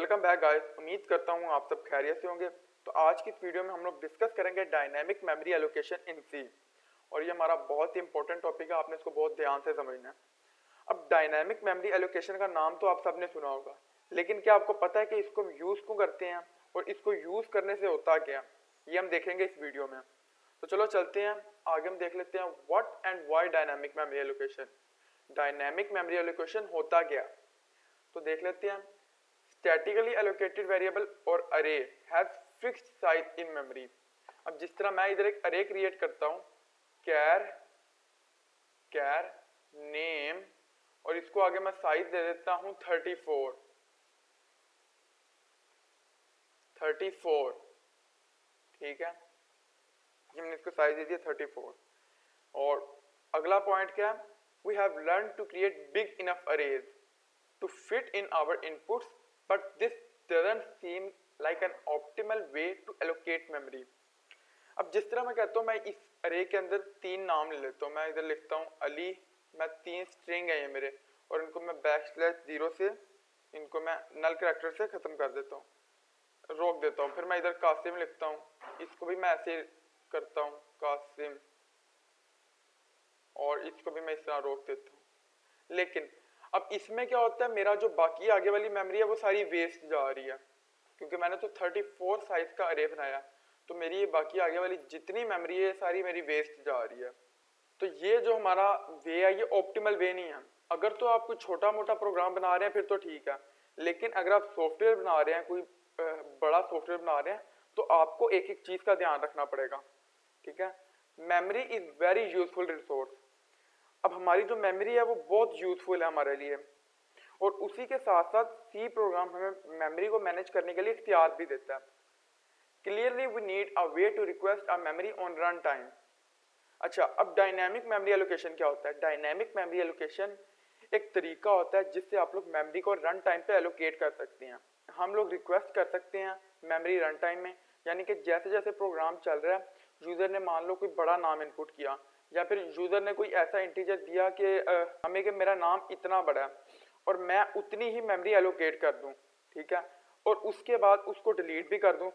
Welcome back guys. उम्मीद करता हूँ आप सब खैरियत से होंगे। तो आज की इस वीडियो में हम लोग डिस्कस करेंगे डायनामिक मेमोरी एलोकेशन इन सी, और ये हमारा बहुत ही इंपॉर्टेंट टॉपिक है। आपने इसको बहुत ध्यान से समझना है। अब डायनामिक मेमोरी एलोकेशन का नाम तो आप सबने सुना होगा, लेकिन क्या आपको पता है कि इसको यूज क्यों करते हैं और इसको यूज करने से होता क्या, ये हम देखेंगे इस वीडियो में। तो चलो चलते हैं आगे, हम देख लेते हैं what and why dynamic memory allocation. Dynamic memory allocation होता क्या, तो देख लेते हैं। स्टैटिकली एलोकेटेड वेरिएबल और अरे has fixed size in memory. अब जिस तरह मैं इधर एक अरे क्रिएट करता हूं, कैर कैर नेम, और इसको आगे मैं साइज दे देता हूं 34। ठीक है, हमने इसको साइज दे दिया 34। और अगला पॉइंट क्या है, we have learn to create big enough arrays to fit in our inputs, but this doesn't seem like an optimal way to allocate memory. अब जिस तरह मैं कहता हूँ, मैं इस अरे के अंदर 3 नाम ले लेता हूँ। मैं इधर लिखता हूँ अली, मैं 3 स्ट्रिंग है ये मेरे, और इनको मैं \0 से, इनको मैं नल कैरेक्टर से खत्म कर देता हूँ, रोक देता हूँ। फिर मैं इधर कासिम लिखता हूँ, इसको भी मैं ऐसे करता हूँ कासिम, और इसको भी मैं इस तरह रोक देता हूँ। लेकिन अब इसमें क्या होता है, मेरा जो बाकी आगे वाली मेमोरी है वो सारी वेस्ट जा रही है, क्योंकि मैंने तो 34 साइज का अरे बनाया, तो मेरी ये बाकी आगे वाली जितनी मेमोरी है सारी मेरी वेस्ट जा रही है। तो ये जो हमारा वे है ये ऑप्टिमल वे नहीं है। अगर तो आप कोई छोटा मोटा प्रोग्राम बना रहे हैं फिर तो ठीक है, लेकिन अगर आप सॉफ्टवेयर बना रहे हैं, कोई बड़ा सॉफ्टवेयर बना रहे हैं, तो आपको एक एक चीज का ध्यान रखना पड़ेगा। ठीक है, memory is very useful resource. अब हमारी जो मेमोरी है वो बहुत यूजफुल है हमारे लिए, और उसी के साथ साथ सी प्रोग्राम हमें मेमोरी को मैनेज करने के लिए इख्तियार भी देता है। Clearly we need a way to request a memory on run time. अच्छा, अब डायनामिक मेमोरी एलोकेशन क्या होता है? डायनामिक मेमोरी एलोकेशन एक तरीका होता है जिससे आप लोग मेमोरी को रन टाइम पे एलोकेट कर सकते हैं। हम लोग रिक्वेस्ट कर सकते हैं मेमोरी रन टाइम में, यानी कि जैसे जैसे प्रोग्राम चल रहा है, यूजर ने मान लो कोई बड़ा नाम इनपुट किया, या फिर यूजर ने कोई ऐसा इंटीजर दिया कि हमें कि मेरा नाम इतना बड़ा है और मैं उतनी ही मेमोरी एलोकेट कर दूं, ठीक है, और उसके बाद उसको डिलीट भी कर दूं,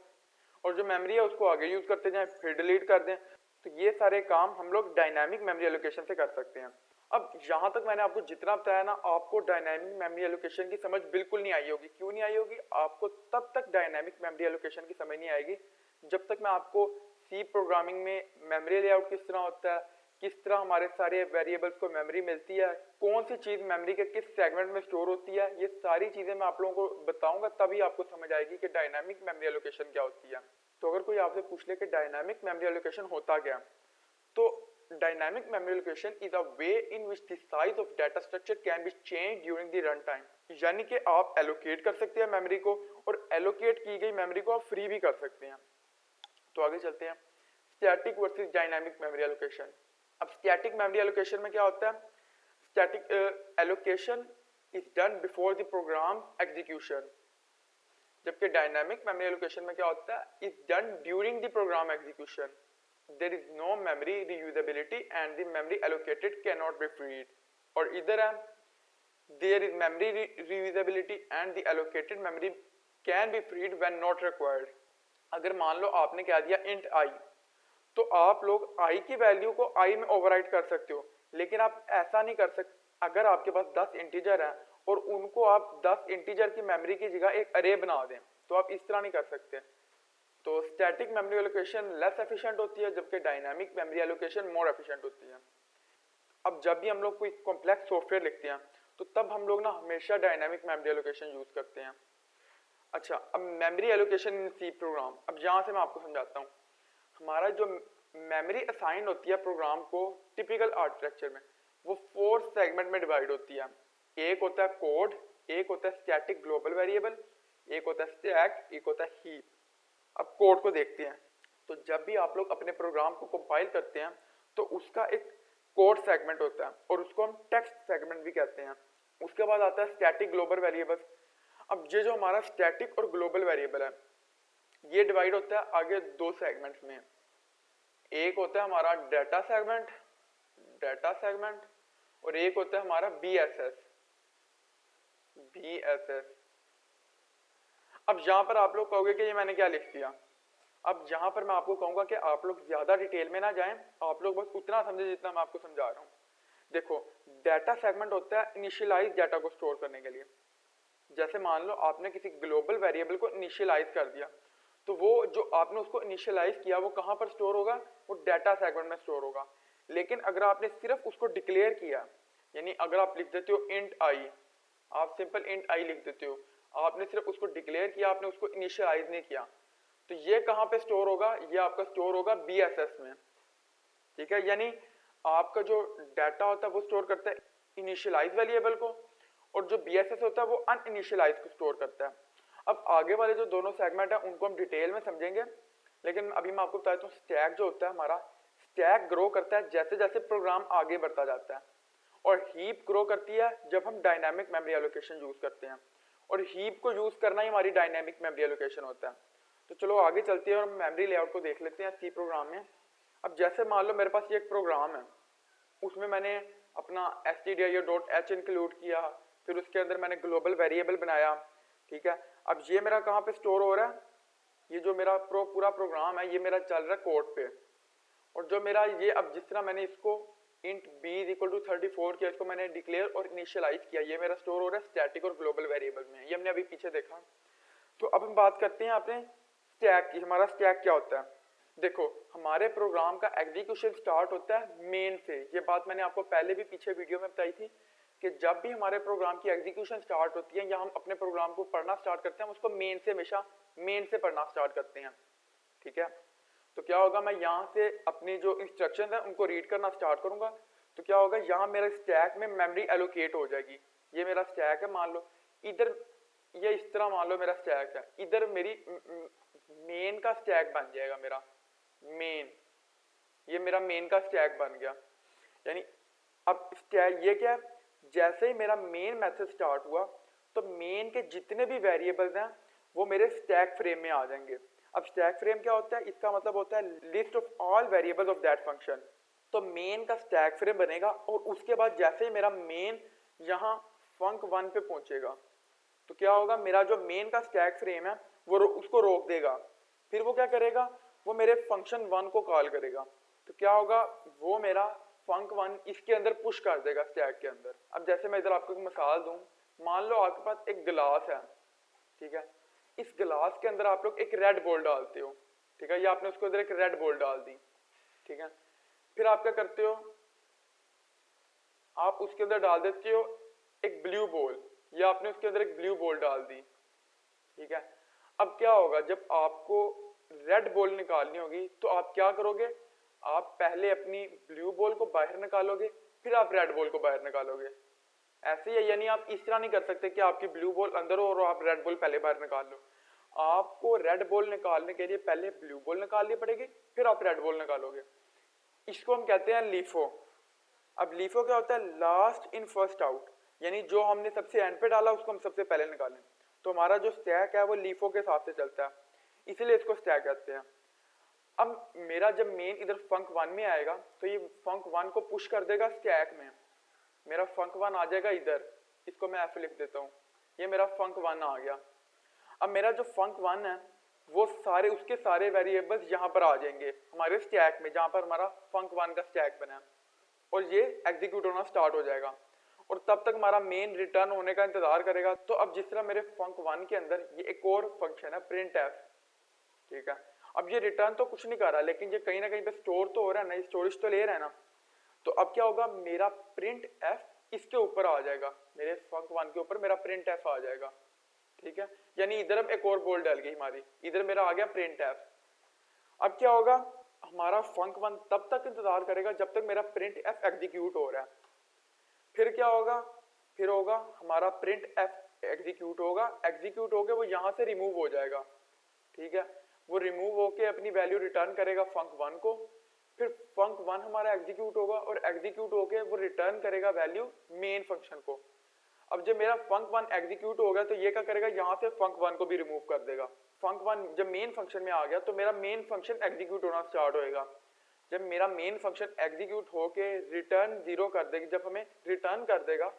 और जो मेमोरी है उसको आगे यूज करते जाएं, फिर डिलीट कर दें। तो ये सारे काम हम लोग डायनामिक मेमोरी एलोकेशन से कर सकते हैं। अब यहाँ तक मैंने आपको जितना बताया ना, आपको डायनामिक मेमोरी एलोकेशन की समझ बिल्कुल नहीं आई होगी। क्यों नहीं आई होगी? आपको तब तक डायनामिक मेमोरी एलोकेशन की समझ नहीं आएगी जब तक मैं आपको सी प्रोग्रामिंग में मेमोरी लेआउट किस तरह होता है, किस तरह हमारे सारे वेरिएबल्स को मेमोरी मिलती है, कौन सी चीज मेमोरी के किस सेगमेंट में स्टोर होती है, ये सारी चीजें मैं आप लोगों को बताऊंगा, तभी आपको समझ आएगी कि डायनामिक मेमोरी एलोकेशन क्या होती है। तो अगर कोई आपसे पूछ ले कि डायनामिक मेमोरी एलोकेशन होता क्या, तो dynamic memory allocation is a way in which the size of data structure can be change during the run time. यानी कि आप एलोकेट कर सकते हैं मेमोरी को, और एलोकेट की गई मेमोरी को आप फ्री भी कर सकते हैं। तो आगे चलते हैं, static versus dynamic memory allocation. अब स्टैटिक मेमोरी एलोकेशन में क्या होता है? Static allocation is done before the program execution, जबकि डायनामिक मेमोरी एलोकेशन में क्या होता है? Is done during the program execution. There is no memory reusability and the memory allocated can not be freed. और इधर है there is memory reusability and the allocated memory can be freed when not required. अगर मान लो आपने कह दिया int आई, तो आप लोग आई की वैल्यू को आई में ओवरराइट कर सकते हो, लेकिन आप ऐसा नहीं कर सकते अगर आपके पास 10 इंटीजर है और उनको आप 10 इंटीजर की मेमोरी की जगह एक अरे बना दें, तो आप इस तरह नहीं कर सकते। तो static memory allocation less efficient होती है, जबकि dynamic memory allocation more efficient होती है। अब जब भी हम लोग कोई कॉम्प्लेक्स सॉफ्टवेयर लिखते हैं, तो तब हम लोग ना हमेशा डायनामिक मेमोरी एलोकेशन यूज करते हैं। अच्छा, अब memory allocation in C program, अब यहाँ से मैं आपको समझाता हूँ। हमारा जो मेमोरी असाइन होती है प्रोग्राम को टिपिकल आर्किटेक्चर में, वो 4 सेगमेंट में डिवाइड होती है। एक होता है कोड, एक होता है स्टैटिक ग्लोबल वेरिएबल, एक होता है स्टैक, एक होता है हीप। अब कोड को देखते हैं। तो जब भी आप लोग अपने प्रोग्राम को कंपाइल करते हैं, तो उसका एक कोड सेगमेंट होता है, और उसको हम टेक्स्ट सेगमेंट भी कहते हैं। उसके बाद आता है स्टैटिक ग्लोबल वेरिएबल। अब ये जो हमारा स्टैटिक और ग्लोबल वेरिएबल है, ये डिवाइड होता है आगे 2 सेगमेंट्स में। एक होता है हमारा डाटा सेगमेंट, और एक होता है हमारा बीएसएस। अब यहाँ पर आप लोग कहोगे कि ये मैंने क्या लिख दिया। अब यहाँ पर मैं आपको कहूंगा कि आप लोग ज्यादा डिटेल में ना जाएं, आप लोग बस उतना समझे जितना मैं आपको समझा रहा हूँ। देखो, डाटा सेगमेंट होता है इनिशियलाइज डाटा को स्टोर करने के लिए। जैसे मान लो आपने किसी ग्लोबल वेरिएबल को इनिशियलाइज कर दिया, तो वो जो आपने उसको इनिशियलाइज किया वो कहाँ पर स्टोर होगा, वो डाटा सेगमेंट में स्टोर होगा। लेकिन अगर आपने सिर्फ उसको डिक्लेयर किया, यानी अगर आप लिख देते हो इंट आई, आप सिंपल इंट आई लिख देते हो, आपने सिर्फ उसको डिक्लेयर किया, आपने उसको इनिशियलाइज नहीं किया, तो ये कहाँ पे स्टोर होगा, ये आपका स्टोर होगा बीएसएस में। ठीक है, यानी आपका जो डाटा होता है वो स्टोर करता है इनिशियलाइज वेरिएबल को, और जो बीएसएस होता है वो अनइनिशियलाइज को स्टोर करता है। अब आगे वाले जो दोनों सेगमेंट है उनको हम डिटेल में समझेंगे, लेकिन अभी मैं आपको बता देता हूँ स्टैक जो होता है हमारा, स्टैक ग्रो करता है जैसे जैसे प्रोग्राम आगे बढ़ता जाता है, और हीप ग्रो करती है जब हम डायनामिक मेमोरी एलोकेशन यूज करते हैं, और हीप को यूज करना ही हमारी डायनामिक मेमोरी एलोकेशन होता है। तो चलो आगे चलते हैं और मेमोरी लेआउट को देख लेते हैं सी प्रोग्राम में। अब जैसे मान लो मेरे पास ये एक प्रोग्राम है, उसमें मैंने अपना stdio.h इंक्लूड किया, फिर उसके अंदर मैंने ग्लोबल वेरिएबल बनाया। ठीक है, अब ये मेरा कहाँ पे स्टोर हो रहा है, ये जो मेरा पूरा प्रोग्राम है ये मेरा चल रहा है कोड पे, और जो मेरा ये अब जिस तरह मैंने इसको int b is equal to 34 किया, इसको मैंने डिक्लेयर और इनिशियलाइज किया, ये मेरा स्टोर हो रहा है स्टैटिक और ग्लोबल वेरिएबल में, ये हमने अभी पीछे देखा। तो अब हम बात करते हैं अपने स्टैक की। हमारा स्टैक क्या होता है, देखो हमारे प्रोग्राम का एग्जीक्यूशन स्टार्ट होता है मेन से। ये बात मैंने आपको पहले भी पीछे वीडियो में बताई थी कि जब भी हमारे प्रोग्राम की एग्जीक्यूशन स्टार्ट होती है या हम अपने प्रोग्राम को पढ़ना स्टार्ट करते हैं, उसको मेन से हमेशा मेन से पढ़ना स्टार्ट करते हैं। ठीक है, तो क्या होगा, मैं यहाँ से अपनी जो इंस्ट्रक्शन है उनको रीड करना स्टार्ट करूंगा, तो क्या होगा, यहाँ मेरे स्टैक में मेमोरी एलोकेट हो जाएगी। ये मेरा स्टैक है, मान लो इधर ये इस तरह मान लो मेरा स्टैक है, इधर मेरी मेन का स्टैक बन जाएगा मेरा मेन, ये मेरा मेन का स्टैक बन गया। यानी अब स्टैक ये क्या है, जैसे ही मेरा मेन मेथड स्टार्ट हुआ तो मेन के जितने भी वेरिएबल्स हैं वो मेरे स्टैक फ्रेम में आ जाएंगे। अब स्टैक फ्रेम क्या होता है, इसका मतलब होता है list of all variables of that function. तो मेन का स्टैक फ्रेम बनेगा, और उसके बाद जैसे ही मेरा मेन यहाँ func1 पे पहुंचेगा तो क्या होगा, मेरा जो मेन का स्टैक फ्रेम है वो उसको रोक देगा, फिर वो क्या करेगा, वो मेरे फंक्शन 1 को कॉल करेगा। तो क्या होगा, वो मेरा func1 इसके अंदर पुश कर देगा स्टैक के अंदर। अब जैसे मैं इधर आपको एक मिसाल दूं, मान लो आपके पास एक गिलास है, ठीक है, इस गिलास के अंदर आप लोग एक रेड बॉल डालते हो, ठीक है, या आपने उसको इधर एक रेड बॉल डाल दी, ठीक है, फिर आप क्या करते हो, आप उसके अंदर डाल देते हो एक ब्लू बॉल, या आपने उसके अंदर एक ब्लू बॉल डाल दी। ठीक है, अब क्या होगा, जब आपको रेड बॉल निकालनी होगी तो आप क्या करोगे, आप पहले अपनी ब्लू बॉल को बाहर निकालोगे, फिर आप रेड बॉल को बाहर निकालोगे। ऐसे ही है, यानी आप इस तरह नहीं कर सकते कि आपकी ब्लू बॉल अंदर हो और आप रेड बॉल पहले बाहर निकाल लो। आपको रेड बॉल निकालने के लिए पहले ब्लू बॉल निकालनी पड़ेगी, फिर आप रेड बॉल निकालोगे। इसको हम कहते हैं लीफो। अब लीफो क्या होता है, लास्ट इन फर्स्ट आउट, यानी जो हमने सबसे एंड पे डाला उसको हम सबसे पहले निकालें। तो हमारा जो स्टैक है वो लीफो के हिसाब से चलता है, इसीलिए इसको स्टैक कहते हैं। अब मेरा जब मेन इधर func1 में आएगा तो ये func1 को पुश कर देगा स्टैक में, मेरा func1 आ जाएगा इधर, इसको मैं ऐसे लिख देता हूँ, ये मेरा func1 आ गया। अब मेरा जो func1 है वो सारे उसके सारे वेरिएबल्स यहाँ पर आ जाएंगे हमारे स्टैक में, जहाँ पर हमारा func1 का स्टैक बना है, और ये एग्जीक्यूट होना स्टार्ट हो जाएगा, और तब तक हमारा मेन रिटर्न होने का इंतजार करेगा। तो अब जिस तरह मेरे func1 के अंदर ये एक और फंक्शन है printf, ठीक है, अब ये रिटर्न तो कुछ नहीं कर रहा, लेकिन ये कहीं ना कहीं पे स्टोर तो हो रहा है ना, स्टोरेज तो ले रहा है ना। तो अब क्या होगा, मेरा printf इसके ऊपर आ जाएगा, मेरे func1 के ऊपर मेरा printf आ जाएगा। ठीक है, यानी इधर हम एक और बोल डाल गई हमारी, इधर मेरा आ गया printf। अब क्या होगा, हमारा func1 तब तक इंतजार करेगा जब तक मेरा printf एग्जीक्यूट हो रहा है। फिर क्या होगा, फिर होगा हमारा printf एग्जीक्यूट होगा, एग्जीक्यूट होके वो यहाँ से रिमूव हो जाएगा। ठीक है, वो रिमूव होके अपनी वैल्यू रिटर्न करेगा func1 को, फिर func1 हमारा एग्जीक्यूट होगा, और एग्जीक्यूट होके वो रिटर्न करेगा वैल्यू मेन फंक्शन को। अब जब मेरा func1 एग्जीक्यूट हो गया तो ये क्या करेगा, यहाँ से func1 को भी रिमूव कर देगा। func1 जब मेन फंक्शन में आ गया तो मेरा मेन फंक्शन एग्जीक्यूट होना स्टार्ट होएगा। जब मेरा मेन फंक्शन एग्जीक्यूट होके रिटर्न 0 कर देगा, जब हमें रिटर्न कर देगा,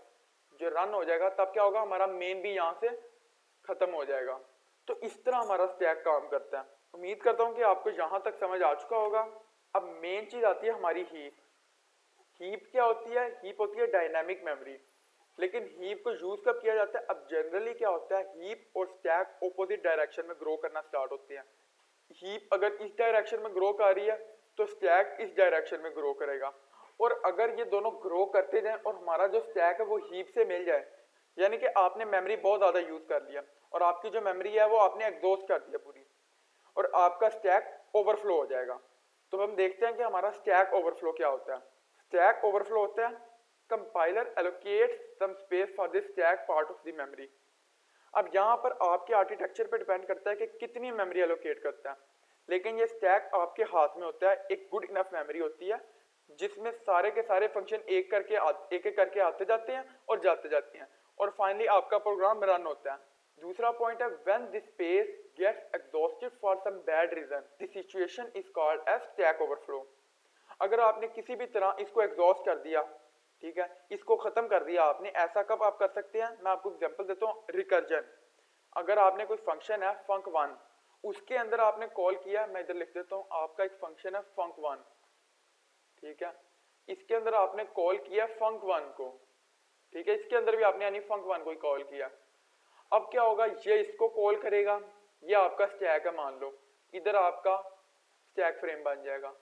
जो रन हो जाएगा, तब क्या होगा, हमारा मेन भी यहाँ से खत्म हो जाएगा। तो इस तरह हमारा स्टैक काम करता है। उम्मीद करता हूँ कि आपको यहाँ तक समझ आ चुका होगा। अब मेन चीज़ आती है हमारी हीप। हीप क्या होती है? हीप होती है डायनामिक मेमोरी। लेकिन हीप को यूज कब किया जाता है? अब जनरली क्या होता है, हीप और स्टैक ऑपोजिट डायरेक्शन में ग्रो करना स्टार्ट होते हैं। हीप अगर इस डायरेक्शन में ग्रो कर रही है तो स्टैक इस डायरेक्शन में ग्रो करेगा। और अगर ये दोनों ग्रो करते जाएं और हमारा जो स्टैक है वो हीप से मिल जाए, यानी कि आपने मेमोरी बहुत ज़्यादा यूज कर लिया और आपकी जो मेमोरी है वो आपने एग्जॉस्ट कर दिया पूरी, और आपका स्टैक ओवरफ्लो हो जाएगा। तो हम देखते हैं कि हमारा स्टैक ओवरफ्लो क्या होता है। स्टैक ओवरफ्लो होता है compiler allocates some space for the stack part of the memory. अब यहाँ पर आपके आर्किटेक्चर पे डिपेंड करता है कि कितनी मेमोरी एलोकेट करता है, लेकिन ये स्टैक आपके हाथ में होता है। एक गुड इनफ मेमोरी होती है जिसमें सारे के सारे फंक्शन एक एक करके आते जाते हैं और जाते जाते हैं, और फाइनली आपका प्रोग्राम रन होता है। दूसरा पॉइंट है when this space gets exhausted for some bad reason the situation is called as stack overflow. अगर आपने किसी भी तरह इसको एग्जॉस्ट कर दिया, ठीक है, इसको खत्म कर दिया आपने, ऐसा कब आप कर सकते हैं? मैं आपको एग्जांपल देता हूँ, रिकर्जन। अगर आपने कोई फंक्शन है फंक1, उसके अंदर आपने कॉल किया, मैं इधर लिख देता हूँ, आपका एक फंक्शन है फंक1, ठीक है, इसके अंदर आपने कॉल किया फंक1 को, ठीक है, इसके अंदर भी आपने यानी फंक1 को ही कॉल किया। अब क्या होगा, ये इसको कॉल करेगा, ये आपका स्टैक है मान लो, इधर आपका स्टैक फ्रेम बन जाएगा।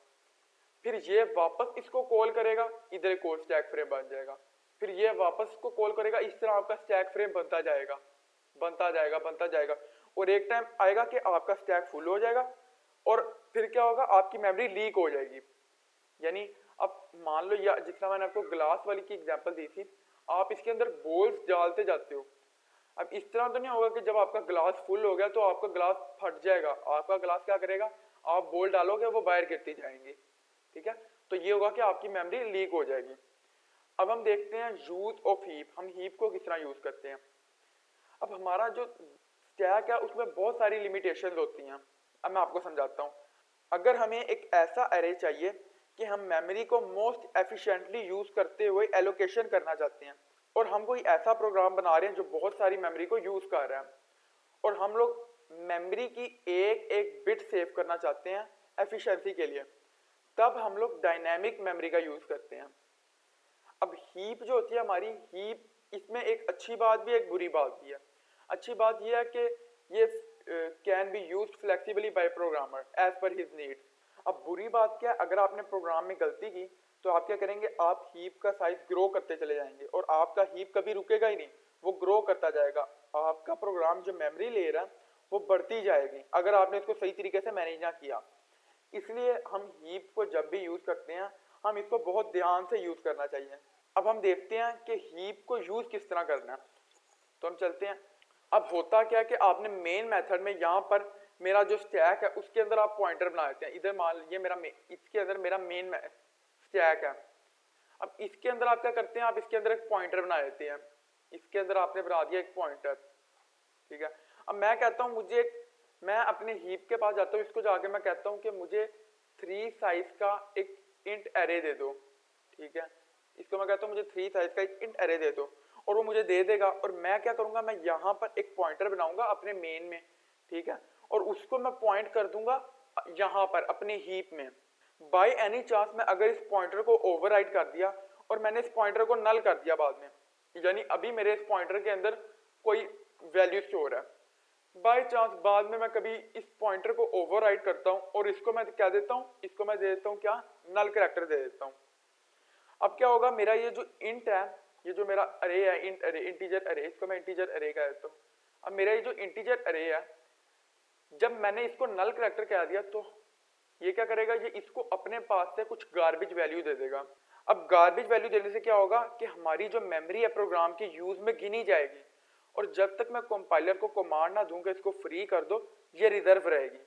फिर ये वापस इसको कॉल करेगा, इधर एक और स्टैक फ्रेम बन जाएगा। फिर ये वापस इसको कॉल करेगा, इस तरह आपका स्टैक फ्रेम बनता जाएगा, बनता जाएगा, बनता जाएगा, और एक टाइम आएगा कि आपका स्टैक फुल हो जाएगा, और फिर क्या होगा, आपकी मेमोरी लीक हो जाएगी। यानी अब मान लो, या जितना मैंने आपको ग्लास वाली की एग्जांपल दी थी, आप इसके अंदर बॉल्स डालते जाते हो। अब इस तरह तो नहीं होगा कि जब आपका ग्लास फुल हो गया तो आपका ग्लास फट जाएगा। आपका ग्लास क्या करेगा, आप बॉल डालोगे वो बाहर गिरती जाएंगी, ठीक है, तो ये होगा कि आपकी मेमोरी लीक हो जाएगी। अब हम देखते हैं यूज ऑफ हीप, हम हीप को किस तरह यूज करते हैं। अब हमारा जो स्टैक है उसमें बहुत सारी लिमिटेशंस होती हैं। अब मैं आपको समझाता हूँ। अगर हमें एक ऐसा अरे चाहिए कि हम मेमोरी को मोस्ट एफिशिएंटली यूज करते हुए एलोकेशन करना चाहते हैं, और हम कोई ऐसा प्रोग्राम बना रहे हैं जो बहुत सारी मेमोरी को यूज कर रहा है, और हम लोग मेमोरी की एक एक बिट सेव करना चाहते हैं एफिशिएंसी के लिए, तब हम लोग डायनेमिक मेमोरी का यूज करते हैं। अब हीप जो होती है हमारी, हीप, इसमें एक अच्छी बात भी है, एक बुरी बात भी है। अच्छी बात यह है कि ये can be used flexibly by programmer as per his needs. अब बुरी बात क्या है, अगर आपने प्रोग्राम में गलती की तो आप क्या करेंगे, आप हीप का साइज ग्रो करते चले जाएंगे, और आपका हीप कभी रुकेगा ही नहीं, वो ग्रो करता जाएगा। आपका प्रोग्राम जो मेमोरी ले रहा है वो बढ़ती जाएगी अगर आपने इसको सही तरीके से मैनेज ना किया। इसलिए हम हीप को जब भी यूज करते हैं, हम इसको बहुत ध्यान से यूज करना चाहिए। अब हम देखते हैं कि हीप को यूज किस तरह करना है, तो हम चलते हैं। अब होता क्या है कि आपने मेन मेथड में यहाँ पर मेरा जो स्टैक है उसके अंदर आप पॉइंटर बना देते हैं। इधर मान लीजिए मेरा इसके अंदर मेरा मेन स्टैक है। अब इसके अंदर आप क्या करते हैं, आप इसके अंदर एक पॉइंटर बना देते हैं। इसके अंदर आपने बना दिया एक पॉइंटर, ठीक है। अब मैं कहता हूँ मैं अपने हीप के पास जाता हूँ, इसको जाके मैं कहता हूँ कि मुझे 3 साइज का एक इंट एरे दे दो, ठीक है। इसको मैं कहता हूँ मुझे 3 साइज का एक इंट एरे दे दो, और वो मुझे दे देगा। और मैं क्या करूंगा, मैं यहाँ पर एक पॉइंटर बनाऊंगा अपने मेन में, ठीक है, और उसको मैं पॉइंट कर दूंगा यहाँ पर अपने हीप में। बाय एनी चांस मैं अगर इस पॉइंटर को ओवरराइड कर दिया और मैंने इस पॉइंटर को नल कर दिया बाद में, यानी अभी मेरे इस पॉइंटर के अंदर कोई वैल्यू स्टोर है, बाय चांस बाद में मैं कभी इस पॉइंटर को ओवरराइड करता हूँ और इसको मैं क्या देता हूँ, इसको मैं दे देता हूँ क्या, नल कैरेक्टर दे देता हूँ। अब क्या होगा, मेरा ये जो इंट है, ये जो मेरा अरे है, इंट अरे, इंटीजर अरे, इसको मैं इंटीजर अरे कह देता हूँ। अब मेरा ये जो इंटीजर अरे है, जब मैंने इसको नल कैरेक्टर कह दिया तो ये क्या करेगा, ये इसको अपने पास से कुछ गार्बेज वैल्यू दे देगा। अब गार्बेज वैल्यू देने से क्या होगा कि हमारी जो मेमोरी है प्रोग्राम की यूज में गिनी जाएगी, और जब तक मैं कंपाइलर को कमांड ना दूंगा इसको फ्री कर दो, ये रिजर्व रहेगी।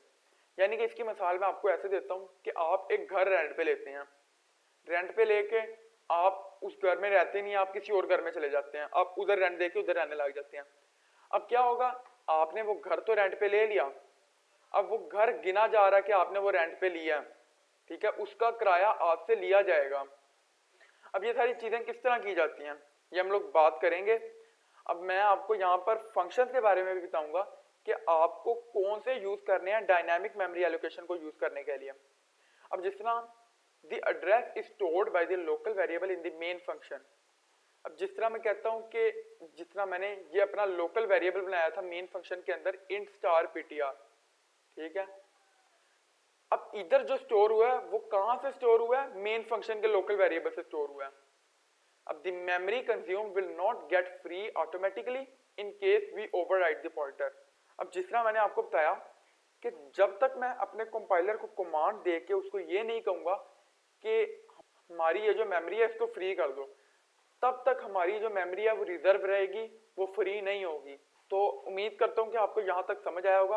यानी कि इसकी मिसाल मैं आपको ऐसे देता हूँ कि आप एक घर रेंट पे लेते हैं, रेंट पे लेके आप उस घर में रहते नहीं, आप किसी और घर में चले जाते हैं, आप उधर रेंट देके उधर रहने लग जाते हैं। अब क्या होगा, आपने वो घर तो रेंट पे ले लिया, अब वो घर गिना जा रहा है कि आपने वो रेंट पे लिया, ठीक है, उसका किराया आपसे लिया जाएगा। अब ये सारी चीजें किस तरह की जाती हैं ये हम लोग बात करेंगे। अब मैं आपको यहाँ पर फंक्शन के बारे में भी बताऊंगा कि आपको कौन से यूज करने हैं डायनामिक मेमोरी एलोकेशन को यूज करने के लिए। अब जिस तरह the address is stored by the local variable in the main function, अब जिस तरह मैं कहता हूं कि जिस तरह मैंने ये अपना लोकल वेरिएबल बनाया था मेन फंक्शन के अंदर int स्टार ptr, ठीक है। अब इधर जो स्टोर हुआ है वो कहां से स्टोर हुआ है, मेन फंक्शन के लोकल वेरिएबल से स्टोर हुआ है। अब the memory consume will not get free automatically in case we overwrite the pointer. अब जिस तरह मैंने आपको बताया कि जब तक मैं अपने कंपाइलर को कमांड दे के उसको ये नहीं कहूंगा कि हमारी ये जो मेमोरी है इसको फ्री कर दो, तब तक हमारी जो मेमोरी है वो रिजर्व रहेगी, वो फ्री नहीं होगी। तो उम्मीद करता हूँ कि आपको यहाँ तक समझ आया होगा।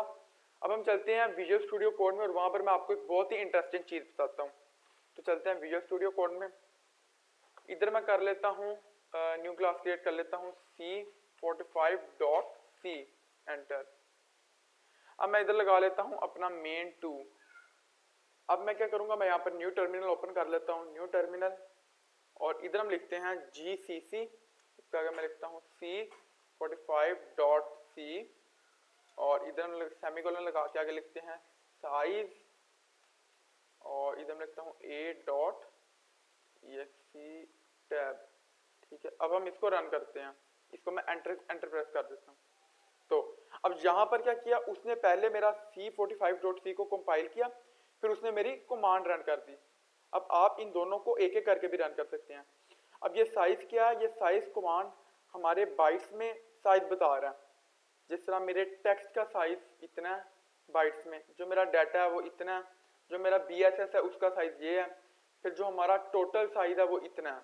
अब हम चलते हैं विजुअल स्टूडियो कोड में और वहाँ पर मैं आपको एक बहुत ही इंटरेस्टिंग चीज़ बताता हूँ। तो चलते हैं विजुअल स्टूडियो कोड में। इधर मैं कर लेता हूँ न्यू क्लास क्रिएट कर लेता हूँ C45.C, एंटर। अब मैं इधर लगा लेता हूँ अपना main2। अब मैं क्या करूँगा, मैं यहाँ पर न्यू टर्मिनल ओपन कर लेता हूँ, न्यू टर्मिनल, और इधर हम लिखते हैं GCC, इसका अगर मैं लिखता हूँ C45.C, और इधर हम सेमीकोलन लगा के आगे लिखते हैं साइज, और इधर मैं लिखता हूँ A.exe टैब, ठीक है। अब हम इसको रन करते हैं, इसको मैं एंटर प्रेस कर देता हूँ। तो अब यहाँ पर क्या किया उसने, पहले मेरा C45.C को कंपाइल किया, फिर उसने मेरी कमांड रन कर दी। अब आप इन दोनों को एक एक करके भी रन कर सकते हैं। अब ये साइज क्या है, ये साइज कमांड हमारे बाइट्स में साइज बता रहा है। जिस तरह मेरे टेक्स्ट का साइज इतना है बाइट्स में, जो मेरा डाटा है वो इतना है, जो मेरा BSS है उसका साइज ये है, फिर जो हमारा टोटल साइज है वो इतना है,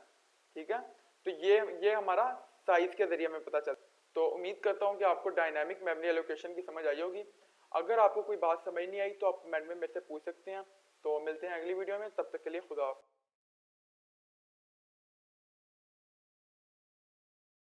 ठीक है। तो ये हमारा साइज के जरिए में पता चलता है। तो उम्मीद करता हूँ कि आपको डायनामिक मेमोरी एलोकेशन की समझ आई होगी। अगर आपको कोई बात समझ नहीं आई तो आप कमेंट में मेरे से पूछ सकते हैं। तो मिलते हैं अगली वीडियो में, तब तक के लिए खुदा हाफ़िज़।